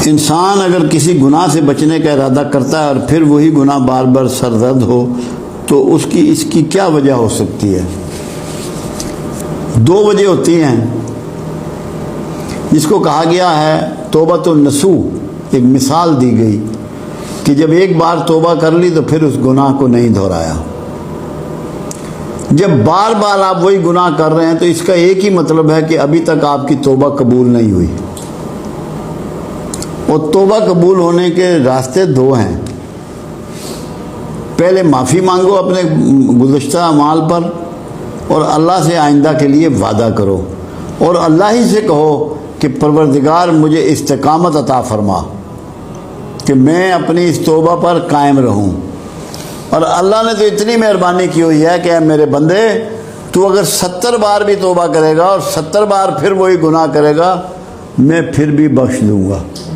انسان اگر کسی گناہ سے بچنے کا ارادہ کرتا ہے اور پھر وہی گناہ بار بار سرزد ہو تو اس کی کیا وجہ ہو سکتی ہے؟ دو وجہ ہوتی ہیں، جس کو کہا گیا ہے توبۃ النصوح، ایک مثال دی گئی کہ جب ایک بار توبہ کر لی تو پھر اس گناہ کو نہیں دہرایا۔ جب بار بار آپ وہی گناہ کر رہے ہیں تو اس کا ایک ہی مطلب ہے کہ ابھی تک آپ کی توبہ قبول نہیں ہوئی، اور توبہ قبول ہونے کے راستے دو ہیں۔ پہلے معافی مانگو اپنے گزشتہ اعمال پر، اور اللہ سے آئندہ کے لیے وعدہ کرو، اور اللہ ہی سے کہو کہ پروردگار مجھے استقامت عطا فرما کہ میں اپنی اس توبہ پر قائم رہوں۔ اور اللہ نے تو اتنی مہربانی کی ہوئی ہے کہ اے میرے بندے، تو اگر 70 بار بھی توبہ کرے گا اور 70 بار پھر وہی گناہ کرے گا، میں پھر بھی بخش دوں گا۔